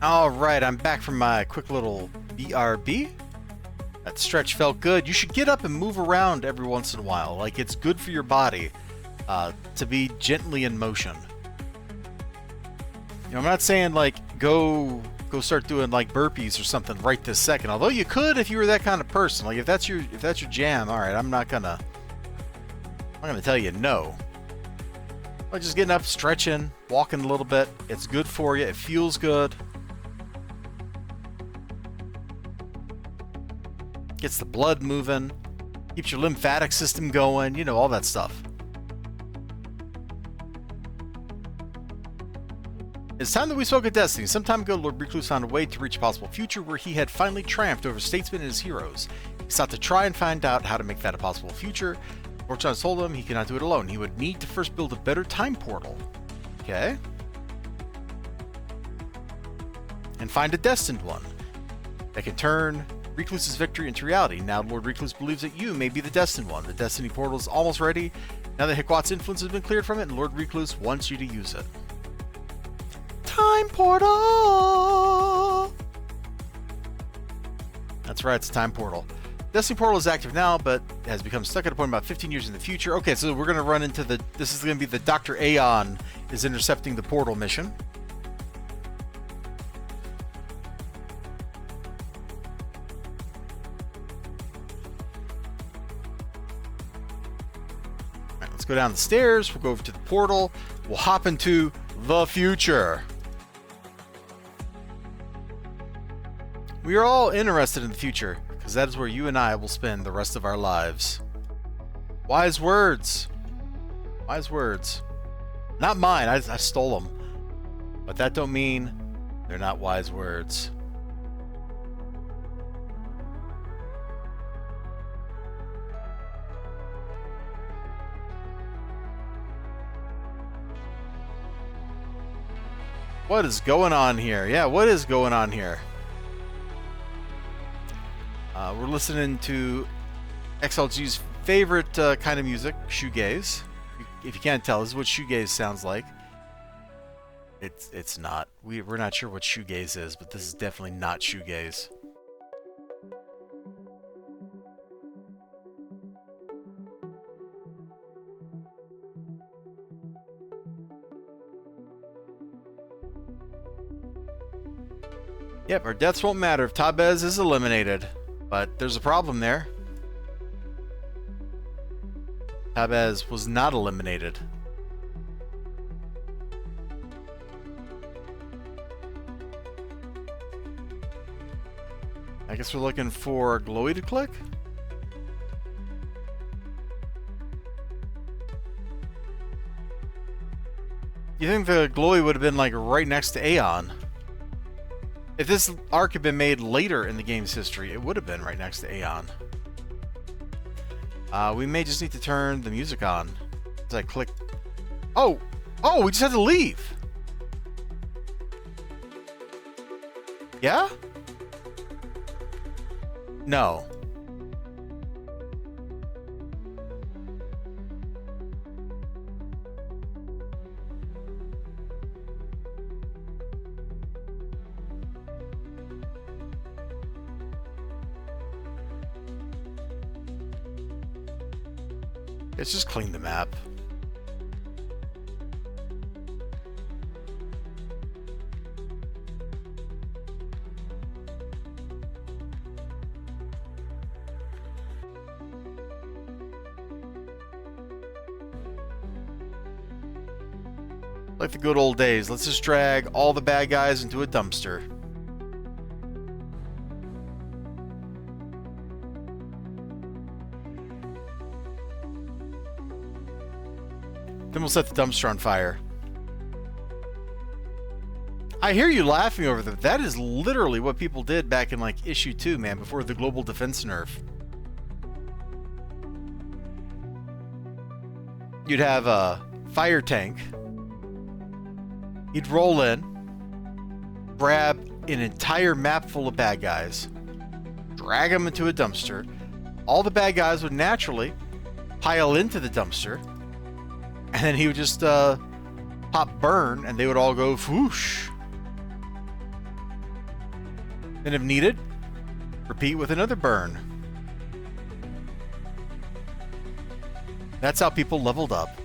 Alright, I'm back from my quick little BRB. That stretch felt good. You should get up and move around every once in a while. Like, it's good for your body to be gently in motion. You know, I'm not saying, like, go start doing, like, burpees or something right this second. Although you could if you were that kind of person. Like, if that's your jam, alright, I'm not gonna tell you no. Like, just getting up, stretching, walking a little bit. It's good for you. It feels good. Gets the blood moving, keeps your lymphatic system going, you know, all that stuff. It's time that we spoke of destiny. Some time ago, Lord Recluse found a way to reach a possible future where he had finally triumphed over statesmen and his heroes. He sought to try and find out how to make that a possible future. Fortune told him he could not do it alone. He would need to first build a better time portal. Okay. And find a destined one that can turn Recluse's victory into reality. Now Lord Recluse believes that you may be the destined one. The destiny portal is almost ready. Now that Hickwat's influence has been cleared from it, and Lord Recluse wants you to use it. Time portal! That's right, it's a time portal. Destiny portal is active now, but has become stuck at a point about 15 years in the future. Okay, so we're going to run into this is going to be the Dr. Aeon is intercepting the portal mission. Let's go down the stairs, we'll go over to the portal, we'll hop into the future. We are all interested in the future, because that is where you and I will spend the rest of our lives. Wise words. Wise words. Not mine, I stole them. But that don't mean they're not wise words. What is going on here? Yeah, what is going on here? We're listening to XLG's favorite kind of music, shoegaze. If you can't tell, this is what shoegaze sounds like. It's not. We're not sure what shoegaze is, but this is definitely not shoegaze. Yep, our deaths won't matter if Tabez is eliminated. But there's a problem there. Tabez was not eliminated. I guess we're looking for Glowy to click? You think the Glowy would have been like right next to Aeon? If this arc had been made later in the game's history, it would have been right next to Aeon. We may just need to turn the music on. As I click... Oh! Oh, we just had to leave! Yeah? No. Let's just clean the map. Like the good old days, let's just drag all the bad guys into a dumpster. Then we'll set the dumpster on fire. I hear you laughing over that. That is literally what people did back in like issue 2, man, before the global defense nerf. You'd have a fire tank. He'd roll in, grab an entire map full of bad guys, drag them into a dumpster. All the bad guys would naturally pile into the dumpster. And then he would just pop burn, and they would all go whoosh. And if needed, repeat with another burn. That's how people leveled up.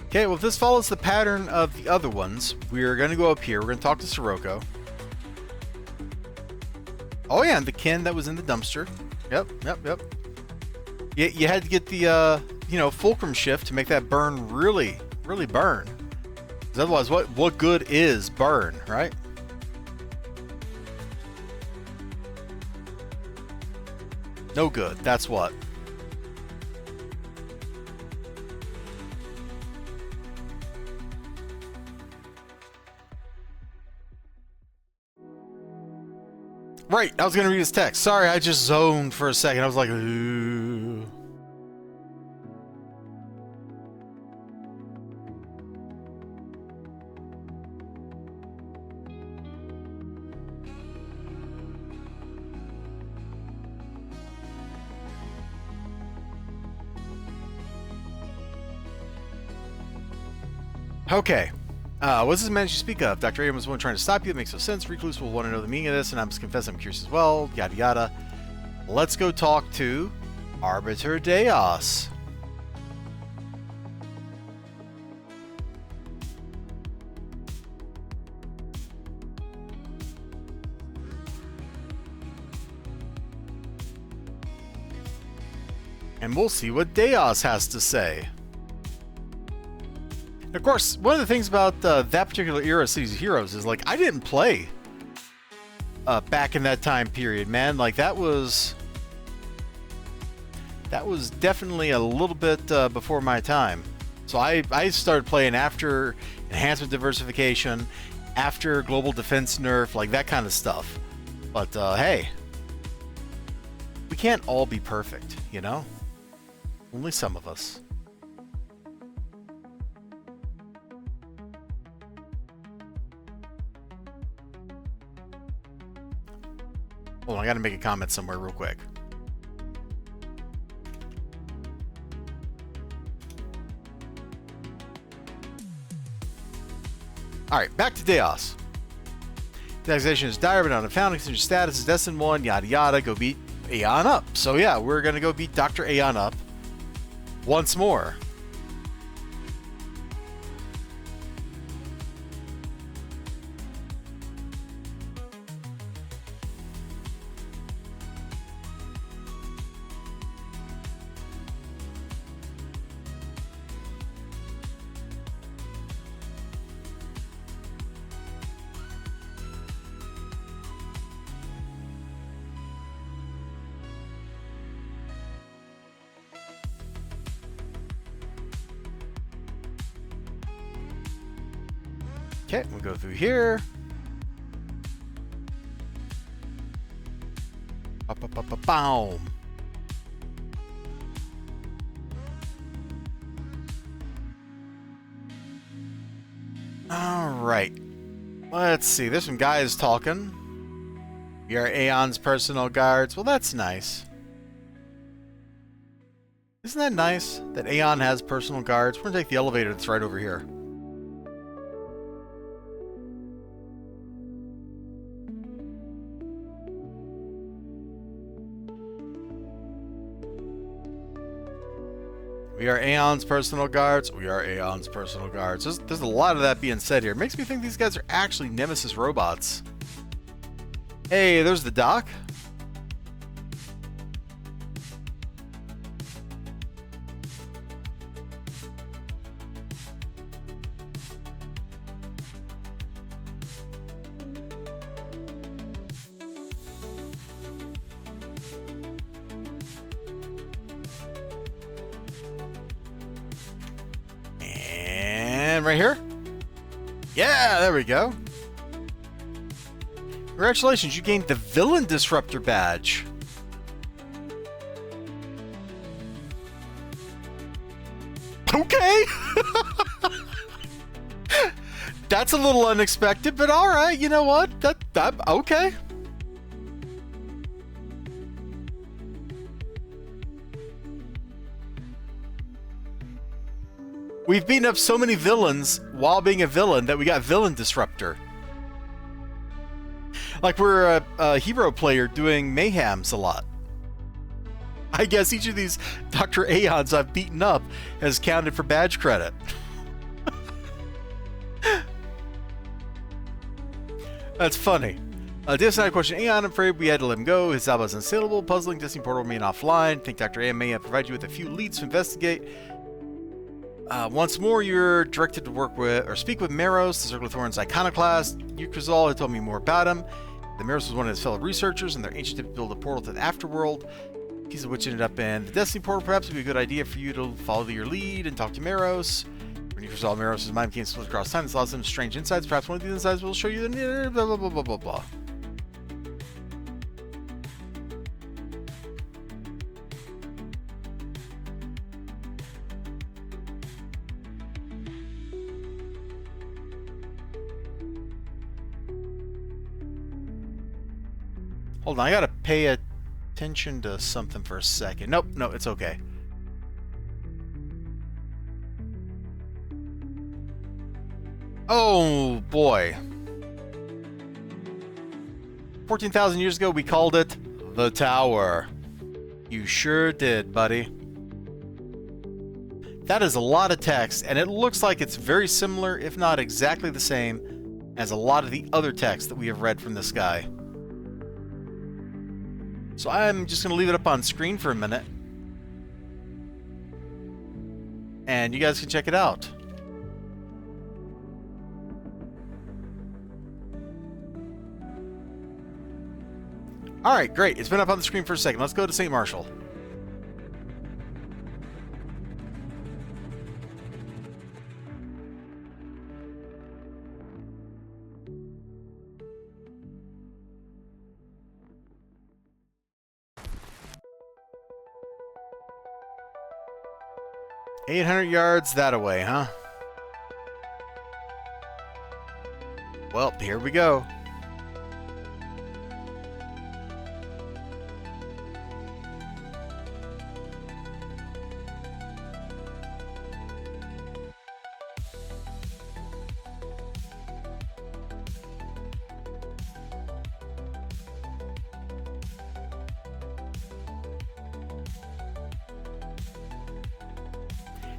Okay, well, if this follows the pattern of the other ones, we're going to go up here. We're going to talk to Scirocco. Oh, yeah, and the kin that was in the dumpster. Yep. You had to get the, fulcrum shift to make that burn really, really burn. Because otherwise, what good is burn, right? No good, that's what. Right, I was going to read his text. Sorry, I just zoned for a second. I was like, ooh. Okay. What's this man you speak of? Dr. Abrams was one trying to stop you. It makes no sense. Recluse will want to know the meaning of this, and I'm just confess I'm curious as well. Yada yada. Let's go talk to Arbiter Deos. And we'll see what Deos has to say. Of course, one of the things about that particular era of Cities of Heroes is, like, I didn't play back in that time period, man. Like, that was definitely a little bit before my time. So I started playing after Enhancement Diversification, after Global Defense Nerf, like that kind of stuff. But hey, we can't all be perfect, you know? Only some of us. Hold on, I gotta make a comment somewhere real quick. Alright, back to Deos. The accusation is dire, but unfounded. Consider status is Destined 1, yada yada. Go beat Aeon up. So yeah, we're gonna go beat Dr. Aeon up once more. Okay, we'll go through here. Boom. All right. Let's see. There's some guys talking. We are Aeon's personal guards. Well, that's nice. Isn't that nice that Aeon has personal guards? We're going to take the elevator that's right over here. We are Aeon's personal guards. We are Aeon's personal guards. There's a lot of that being said here. It makes me think these guys are actually Nemesis robots. Hey, there's the doc. Right here? Yeah, there we go. Congratulations, you gained the Villain Disruptor badge. Okay. That's a little unexpected, but all right. You know what? That okay. We've beaten up so many villains while being a villain that we got Villain Disruptor. Like we're a hero player doing mayhems a lot. I guess each of these Dr. Aeons I've beaten up has counted for badge credit. That's funny. DS9 question Aeon, I'm afraid we had to let him go. His Zaba is unassailable. Puzzling. Destiny Portal remain offline. Think Dr. Aeon may provide you with a few leads to investigate. Once more, you're directed to work with or speak with Meros, the Circle of Thorns iconoclast. Yggdrasil had told me more about him. The Meros was one of his fellow researchers, and their ancient attempt to build a portal to the afterworld. Piece of which ended up in the Destiny Portal. Perhaps it would be a good idea for you to follow your lead and talk to Meros. When you resolve Meros' mind became split across time, this allows him strange insights. Perhaps one of these insights will show you the blah blah blah blah blah blah. Hold on, I gotta pay attention to something for a second. Nope, no, it's okay. Oh boy. 14,000 years ago, we called it the Tower. You sure did, buddy. That is a lot of text, and it looks like it's very similar, if not exactly the same, as a lot of the other text that we have read from this guy. So I'm just going to leave it up on screen for a minute. And you guys can check it out. Alright, great. It's been up on the screen for a second. Let's go to St. Marshall. $800 yards that away, huh? Well, here we go.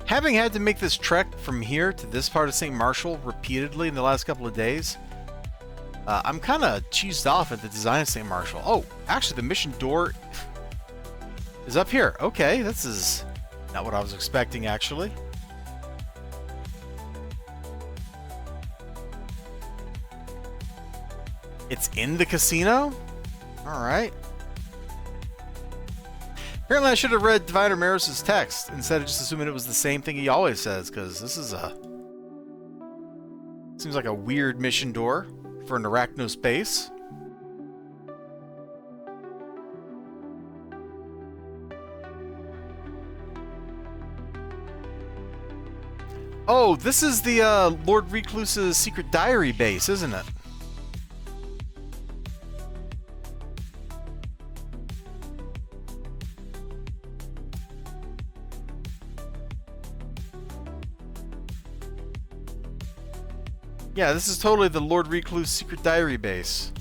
Having had to make this trek from here to this part of St. Marshall repeatedly in the last couple of days, I'm kind of cheesed off at the design of St. Marshall. Oh, actually, the mission door is up here. Okay, this is not what I was expecting, actually. It's in the casino? All right. Apparently I should have read Diviner Meros' text instead of just assuming it was the same thing he always says, because this is a... seems like a weird mission door for an Arachno space. Oh, this is the Lord Recluse's secret diary base, isn't it? Yeah, this is totally the Lord Recluse secret diary base.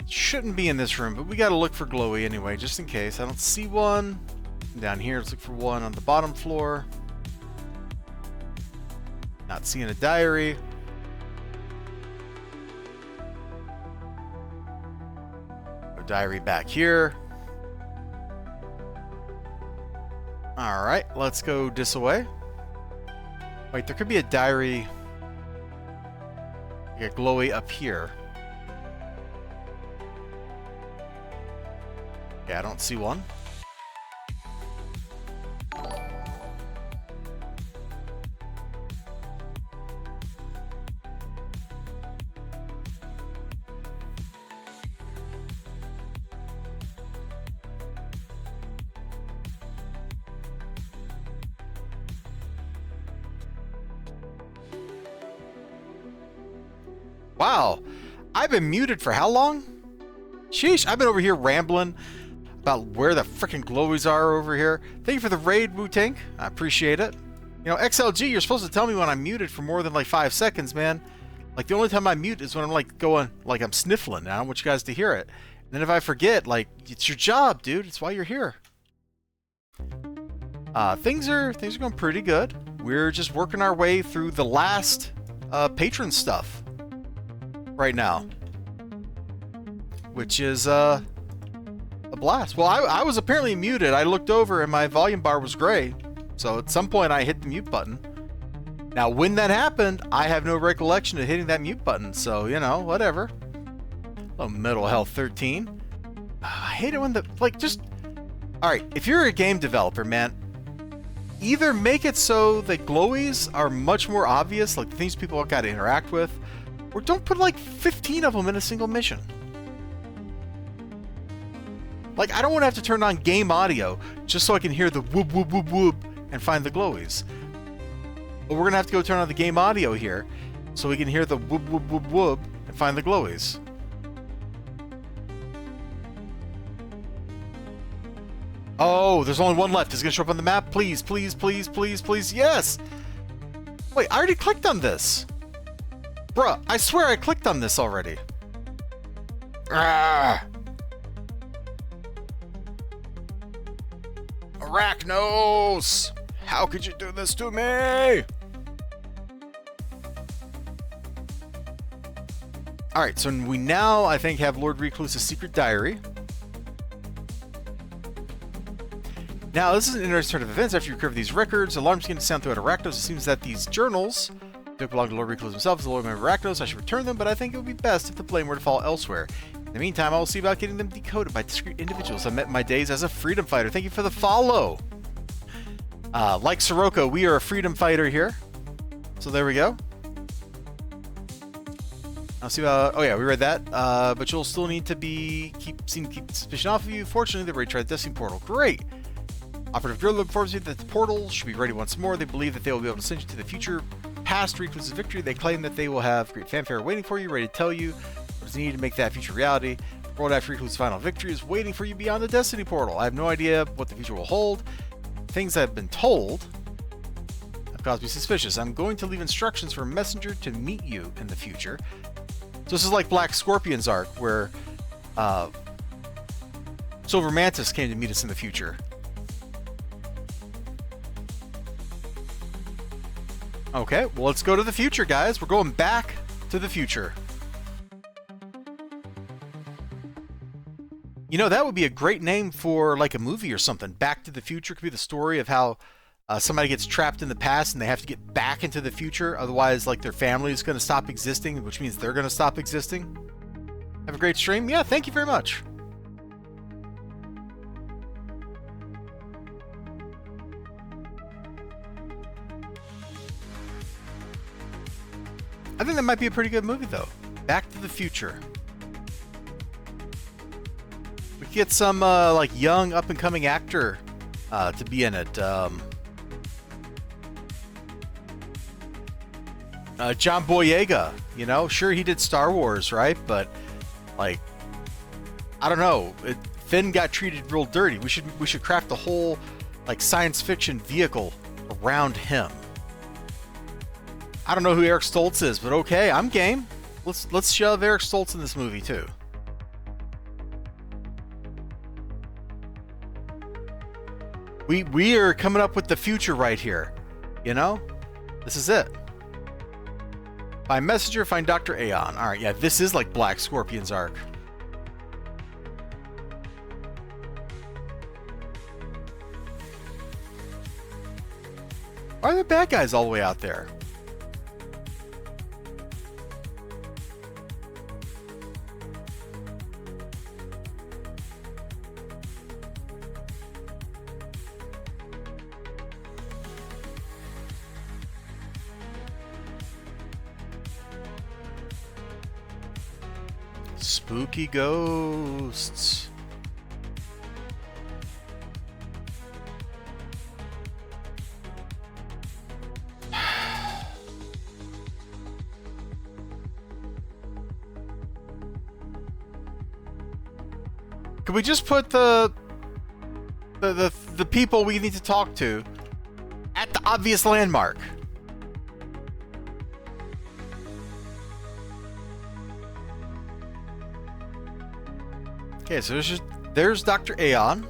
Shouldn't be in this room, but we gotta look for glowy anyway, just in case. I don't see one. Down here, let's look for one on the bottom floor. Not seeing a diary. Diary back here. Alright, let's go this way. Wait, there could be a diary. You got glowy up here. Yeah, I don't see one. Wow. I've been muted for how long? Sheesh, I've been over here rambling about where the frickin' glowies are over here. Thank you for the raid, Wu-Tank. I appreciate it. You know, XLG, you're supposed to tell me when I'm muted for more than like 5 seconds, man. Like, the only time I mute is when I'm like going, like I'm sniffling. I don't want you guys to hear it. And then if I forget, like, it's your job, dude. It's why you're here. Things are going pretty good. We're just working our way through the last patron stuff right now, which is a blast. Well, I was apparently muted. I looked over and my volume bar was gray, so at some point I hit the mute button. Now, when that happened, I have no recollection of hitting that mute button, so, you know, whatever. Oh, Mental Health 13. I hate it when the, like, just... Alright, if you're a game developer, man, either make it so that glowies are much more obvious, like the things people got to interact with, or don't put like 15 of them in a single mission. Like, I don't want to have to turn on game audio just so I can hear the whoop whoop whoop whoop and find the glowies. But we're going to have to go turn on the game audio here so we can hear the whoop whoop whoop whoop and find the glowies. Oh, there's only one left. Is it going to show up on the map? Please, please, please, please, please. Yes! Wait, I already clicked on this. Bruh, I swear I clicked on this already. Ah! Arachnos! How could you do this to me? Alright, so we now, I think, have Lord Recluse's secret diary. Now, this is an interesting turn of events. After you recover these records, alarms begin to sound throughout Arachnos. It seems that these journals don't belong to Lord Recluse himself as the Lord Member of Arachnos. I should return them, but I think it would be best if the blame were to fall elsewhere. In the meantime, I will see about getting them decoded by discreet individuals I met in my days as a freedom fighter. Thank you for the follow. Like Scirocco, we are a freedom fighter here. So there we go. I'll see about... Oh yeah, we read that. But you'll still need to keep suspicion off of you. Fortunately, the raid tried the Destiny portal. Great. Operative Guerrilla informs you that the portal should be ready once more. They believe that they will be able to send you to the future past Recluse's victory. They claim that they will have great fanfare waiting for you, ready to tell you what is needed to make that future reality. The world after Recluse's final victory is waiting for you beyond the Destiny portal. I have no idea what the future will hold. Things I've been told have caused me suspicious. I'm going to leave instructions for a messenger to meet you in the future. So this is like Black Scorpion's arc, where Silver Mantis came to meet us in the future. Okay, well, let's go to the future, guys. We're going back to the future. You know, that would be a great name for, like, a movie or something. Back to the Future could be the story of how somebody gets trapped in the past and they have to get back into the future. Otherwise, like, their family is going to stop existing, which means they're going to stop existing. Have a great stream. Yeah, thank you very much. I think that might be a pretty good movie, though. Back to the Future. We could get some, like, young, up-and-coming actor to be in it. John Boyega, you know? Sure, he did Star Wars, right? But, like, I don't know. Finn got treated real dirty. We should craft a whole, like, science fiction vehicle around him. I don't know who Eric Stoltz is, but okay, I'm game. Let's shove Eric Stoltz in this movie too. We are coming up with the future right here. You know? This is it. Find Messenger, find Dr. Aeon. Alright, yeah, this is like Black Scorpion's arc. Why are there bad guys all the way out there? Spooky ghosts. Could we just put the people we need to talk to at the obvious landmark? Okay, so there's Dr. Aeon.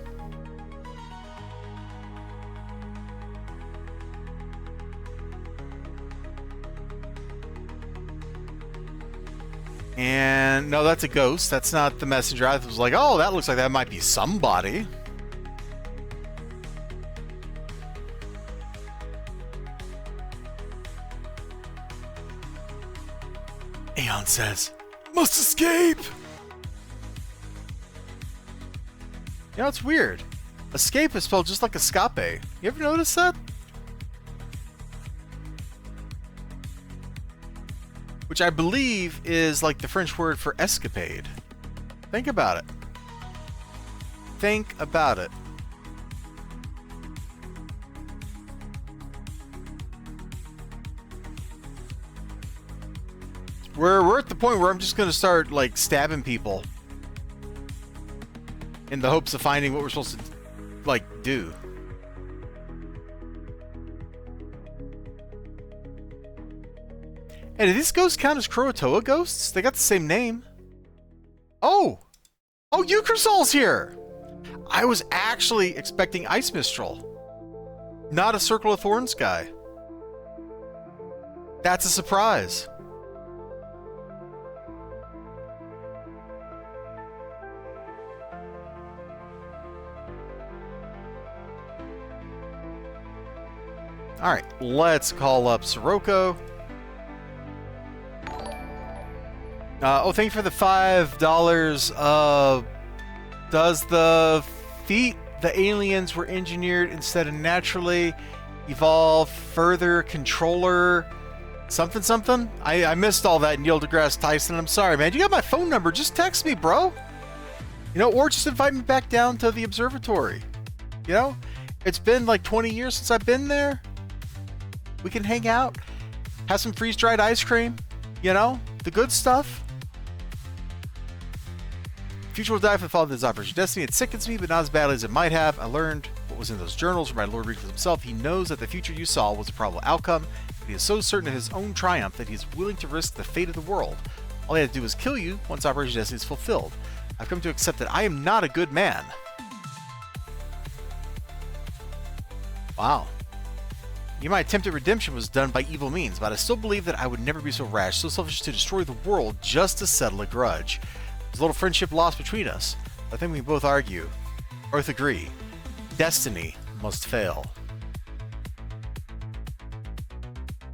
And no, that's a ghost. That's not the messenger. I was like, oh, that looks like that might be somebody. Aeon says, must escape! You know, it's weird. Escape is spelled just like escape. You ever notice that? Which I believe is like the French word for escapade. Think about it. Think about it. We're at the point where I'm just going to start like stabbing people in the hopes of finding what we're supposed to like do. Hey, do these ghosts count as Croatoa ghosts? They got the same name. Oh! Oh, Euchrosol's here! I was actually expecting Ice Mistral. Not a Circle of Thorns guy. That's a surprise. Alright, let's call up Scirocco. Oh, thank you for the $5. Does the feat the aliens were engineered instead of naturally evolve further controller something something? I missed all that, Neil deGrasse Tyson. I'm sorry, man. You got my phone number. Just text me, bro. You know, or just invite me back down to the observatory. You know, it's been like 20 years since I've been there. We can hang out, have some freeze-dried ice cream, you know, the good stuff. Future will die for the fall of this Operation Destiny. It sickens me, but not as badly as it might have. I learned what was in those journals from my Lord Recluse himself. He knows that the future you saw was a probable outcome, but he is so certain of his own triumph that he is willing to risk the fate of the world. All he had to do was kill you once Operation Destiny is fulfilled. I've come to accept that I am not a good man. Wow. My attempt at redemption was done by evil means, but I still believe that I would never be so rash, so selfish to destroy the world just to settle a grudge. There's a little friendship lost between us, but I think we can both argue, or both agree, destiny must fail.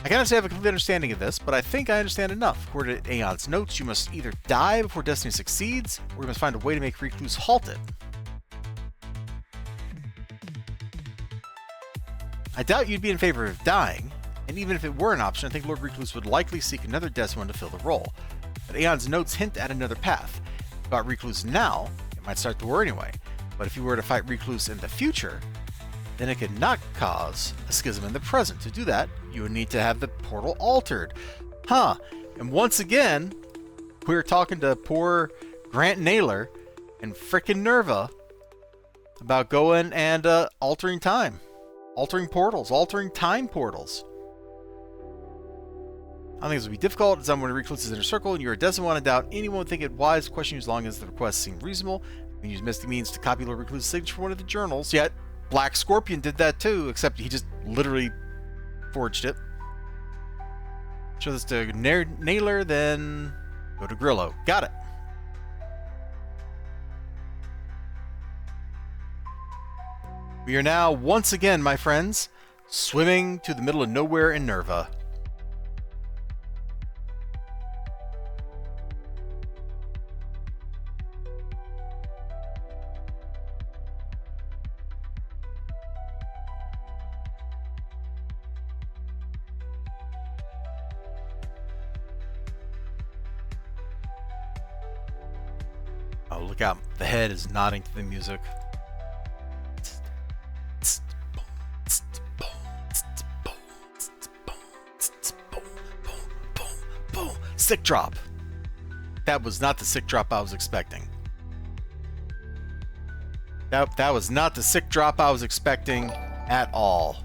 I cannot say I have a complete understanding of this, but I think I understand enough. According to Aeon's notes, you must either die before destiny succeeds, or you must find a way to make Recluse halt it. I doubt you'd be in favor of dying, and even if it were an option, I think Lord Recluse would likely seek another Desmond to fill the role. But Aeon's notes hint at another path. If you fought Recluse now, it might start the war anyway, but if you were to fight Recluse in the future, then it could not cause a schism in the present. To do that, you would need to have the portal altered. Huh, and once again, we're talking to poor Grant Naylor and frickin' Nerva about going and altering time. Altering portals, altering time portals. I think this would be difficult, as I'm one of Recluse's inner circle, and you're a doesn't want to doubt anyone would think it wise to question you as long as the request seemed reasonable. You can use mystic means to copy Lord Recluse's signature from one of the journals, yet Black Scorpion did that too, except he just literally forged it. Show this to Naylor, then go to Grillo. Got it. We are now, once again, my friends, swimming to the middle of nowhere in Nerva. Oh, look out. The head is nodding to the music. Sick drop. That was not the sick drop I was expecting. That was not the sick drop I was expecting at all.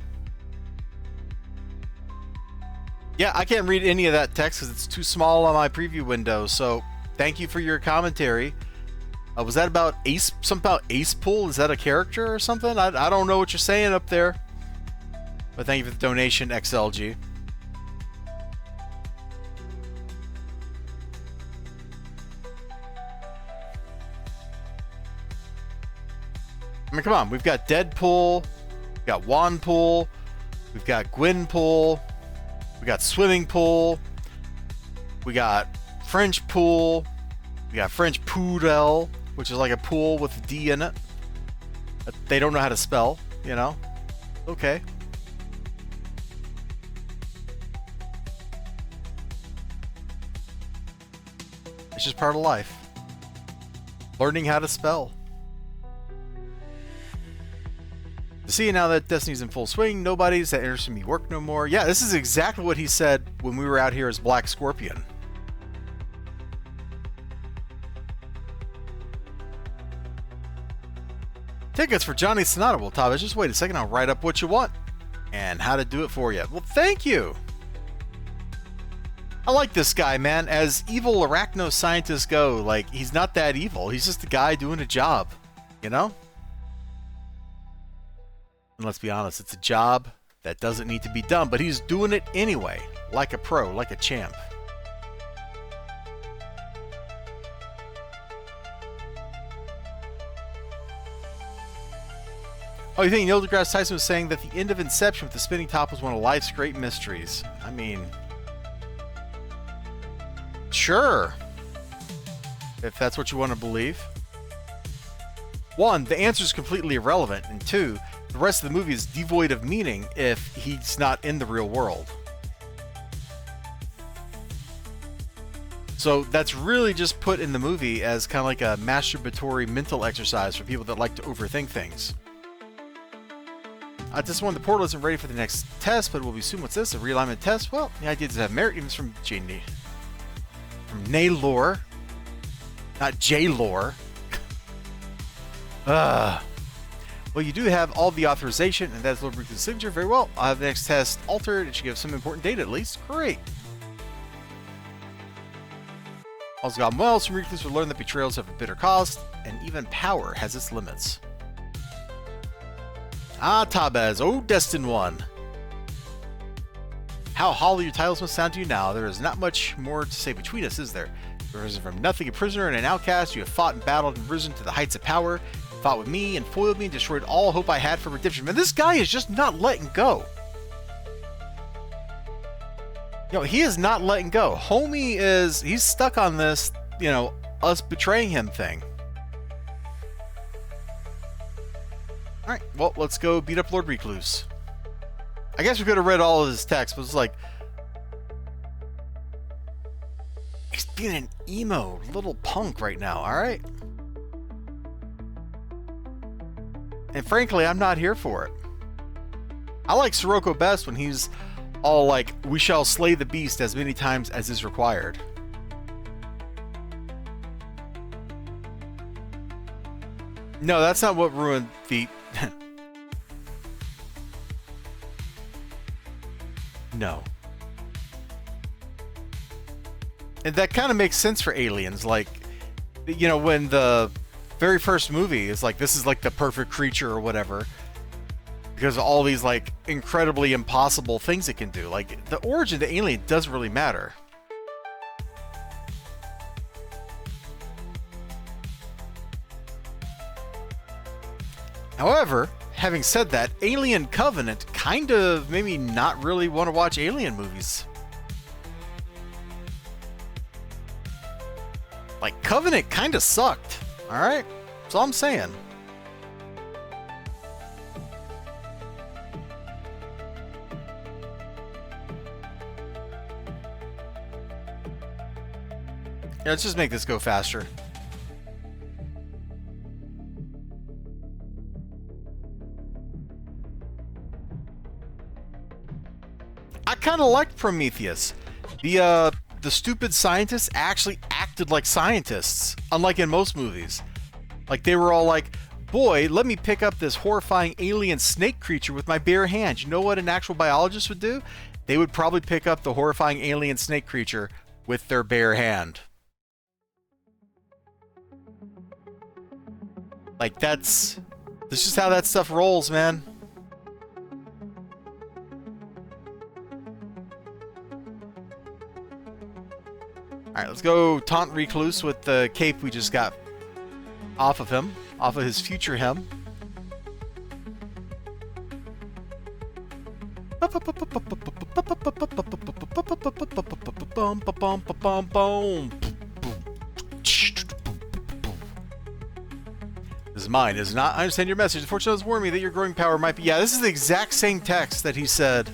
Yeah, I can't read any of that text because it's too small on my preview window, so thank you for your commentary. Was that about Ace? Something about Ace Pool? Is that a character or something? I don't know what you're saying up there. But thank you for the donation, XLG. I mean, come on. We've got Deadpool. We've got Wanpool. We've got Gwynpool. We got Swimming Pool. We got French Pool. We got French Poodle, which is like a pool with a D in it. They don't know how to spell, you know? Okay. It's just part of life. Learning how to spell. See, now that Destiny's in full swing, nobody's that interested in me work no more. Yeah, this is exactly what he said when we were out here as Black Scorpion. Tickets for Johnny Sonata. Well, Tavis, just wait a second. I'll write up what you want and how to do it for you. Well, thank you. I like this guy, man. As evil arachno scientists go, like, he's not that evil. He's just a guy doing a job, you know? And let's be honest, it's a job that doesn't need to be done, but he's doing it anyway, like a pro, like a champ. Oh, you think Neil deGrasse Tyson was saying that the end of Inception with the spinning top was one of life's great mysteries? I mean, sure, if that's what you want to believe. One, the answer is completely irrelevant, and two, the rest of the movie is devoid of meaning if he's not in the real world. So that's really just put in the movie as kind of like a masturbatory mental exercise for people that like to overthink things. This one, the portal isn't ready for the next test, but it will be soon. What's this? A realignment test? Well, the idea does have merit. Even from Janie. From Naylor. Not J-Lore. Well, you do have all the authorization, and that's Lord Bruce's signature. Very well. I'll have the next test altered. It should give some important data at least. Great. All's gone well. Some recruits will learn that betrayals have a bitter cost, and even power has its limits. Ah, Tabez, oh destined one. How hollow your titles must sound to you now. There is not much more to say between us, is there? You have risen from nothing, a prisoner and an outcast. You have fought and battled and risen to the heights of power. You fought with me and foiled me and destroyed all hope I had for redemption. Man, this guy is just not letting go. You know, he is not letting go. Homie he's stuck on this, you know, us betraying him thing. Alright, well, let's go beat up Lord Recluse. I guess we could have read all of his text, but it's like, he's being an emo little punk right now, alright? And frankly, I'm not here for it. I like Scirocco best when he's all like, we shall slay the beast as many times as is required. No, that's not what ruined the... No. And that kind of makes sense for aliens. Like, you know, when the very first movie is like, this is like the perfect creature or whatever. Because of all these, like, incredibly impossible things it can do. Like, the origin of the alien doesn't really matter. However, having said that, Alien Covenant kind of made me not really want to watch Alien movies. Like, Covenant kind of sucked. Alright? That's all I'm saying. Yeah, let's just make this go faster. I kind of liked Prometheus. The stupid scientists actually acted like scientists, unlike in most movies. Like, they were all like, boy, let me pick up this horrifying alien snake creature with my bare hands. You know what an actual biologist would do? They would probably pick up the horrifying alien snake creature with their bare hand. Like, that's just how that stuff rolls, man. Alright, let's go taunt Recluse with the cape we just got off of him. Off of his future him. This is mine, is it not? I understand your message. Unfortunately, it was warning me that your growing power might be... Yeah, this is the exact same text that he said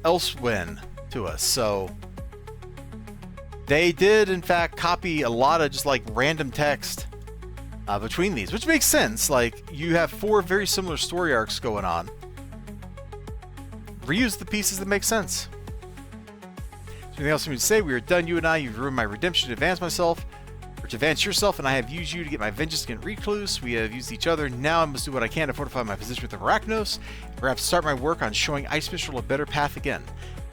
elsewhere to us, so... They did, in fact, copy a lot of just, like, random text between these, which makes sense. Like, you have 4 very similar story arcs going on. Reuse the pieces that make sense. Anything else for me to say? We are done, you and I. You've ruined my redemption to advance myself, or to advance yourself, and I have used you to get my vengeance against Recluse. We have used each other. Now I must do what I can to fortify my position with the Arachnos, perhaps start my work on showing Ice Mistral a better path again.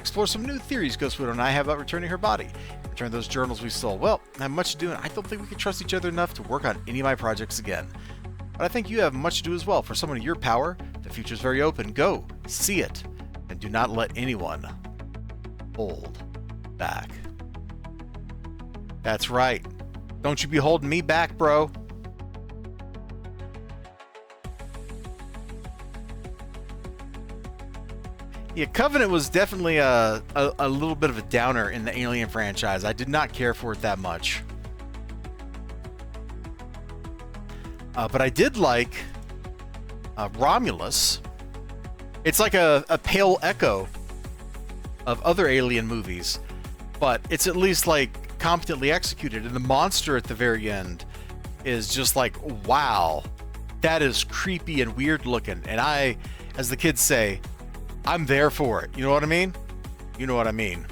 Explore some new theories Ghost Widow and I have about returning her body. Return those journals we stole. Well, I have much to do, and I don't think we can trust each other enough to work on any of my projects again. But I think you have much to do as well. For someone of your power, the future is very open. Go, see it, and do not let anyone hold back. That's right. Don't you be holding me back, bro. Yeah, Covenant was definitely a little bit of a downer in the Alien franchise. I did not care for it that much. But I did like Romulus. It's like a pale echo of other Alien movies, but it's at least like competently executed. And the monster at the very end is just like, wow, that is creepy and weird looking. And I, as the kids say, I'm there for it. You know what I mean? You know what I mean.